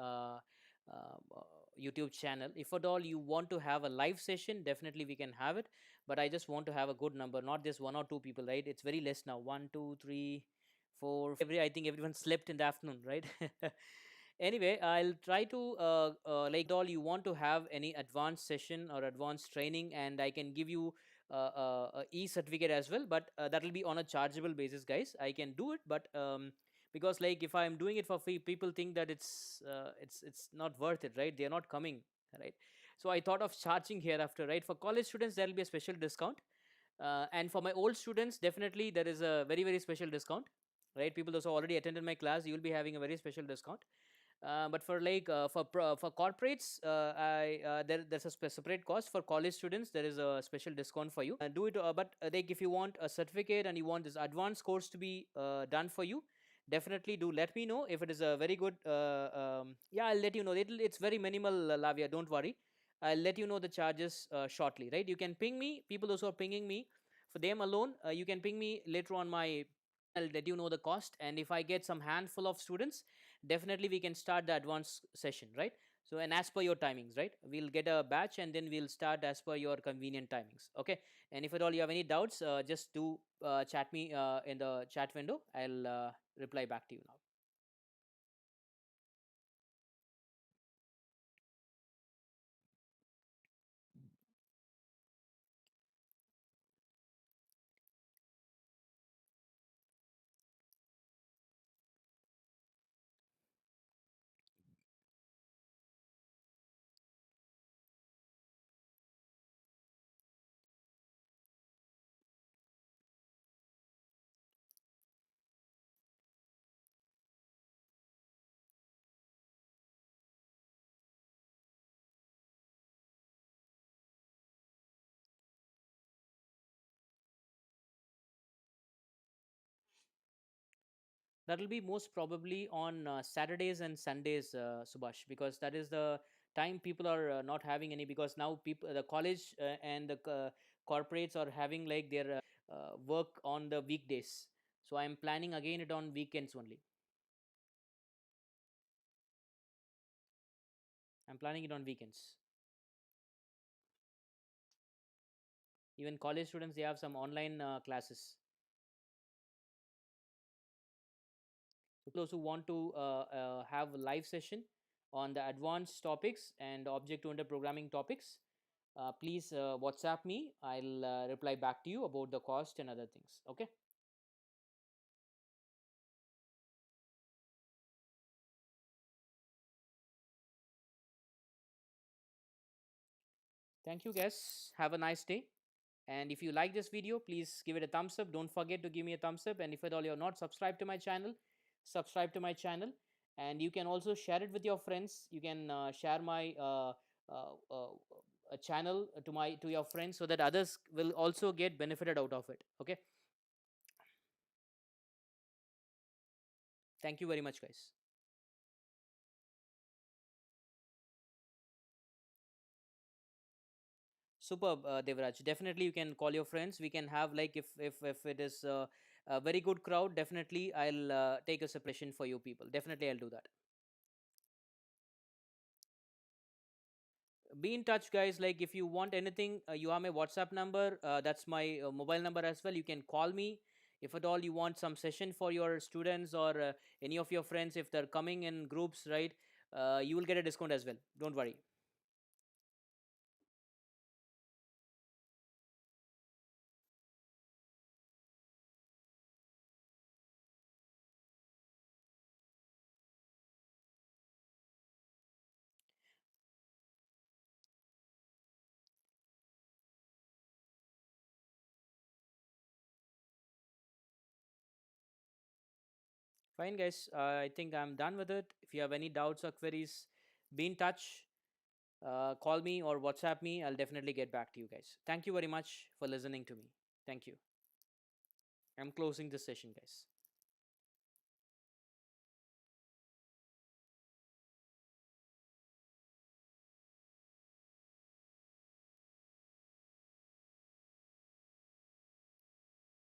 YouTube channel. If at all you want to have a live session, definitely we can have it. But I just want to have a good number, not just one or two people, right? It's very less now. One, two, three, four. I think everyone slept in the afternoon, right? Anyway, I'll try to like all you want to have any advanced session or advanced training, and I can give you a e-certificate as well, but that will be on a chargeable basis, guys. I can do it, but because like if I'm doing it for free, people think that it's not worth it, right? They're not coming, right? So I thought of charging hereafter, right? For college students there will be a special discount, and for my old students definitely there is a very special discount, right? People those who already attended my class, you will be having a very special discount. But for like for corporates, there's a separate cost. For college students there is a special discount for you. Do it, but like if you want a certificate and you want this advanced course to be done for you, definitely do let me know. If it is a very good yeah, I'll let you know. It's very minimal, Lavia, don't worry. I'll let you know the charges shortly, right? You can ping me. People those who are pinging me, for them alone, you can ping me later on my, I'll let you know the cost. And if I get some handful of students, definitely we can start the advanced session, right? So, and as per your timings, right? We'll get a batch and then we'll start as per your convenient timings. Okay. And if at all you have any doubts, just do chat me in the chat window. I'll reply back to you now. That will be most probably on Saturdays and Sundays, Subhash, because that is the time people are not having any, because now people, the college and the corporates are having like their work on the weekdays. So I'm planning again it on weekends only. I'm planning it on weekends. Even college students, they have some online classes. So those who want to have a live session on the advanced topics and object oriented programming topics, please WhatsApp me. I'll reply back to you about the cost and other things. Okay. Thank you, guys. Have a nice day. And if you like this video, please give it a thumbs up. Don't forget to give me a thumbs up. And if at all you're not subscribed to my channel, subscribe to my channel. And you can also share it with your friends. You can share my uh, uh, a channel to your friends, so that others will also get benefited out of it. Okay. Thank you very much, guys. Superb, Devraj. Definitely, you can call your friends. We can have like, if it is a very good crowd, definitely I'll take a separation for you people. Definitely, I'll do that. Be in touch, guys. Like, if you want anything, you have my WhatsApp number. That's my mobile number as well. You can call me if at all you want some session for your students or any of your friends. If they're coming in groups, right, you will get a discount as well. Don't worry. Fine, guys. I think I'm done with it. If you have any doubts or queries, be in touch. Call me or WhatsApp me. I'll definitely get back to you guys. Thank you very much for listening to me. Thank you. I'm closing this session, guys.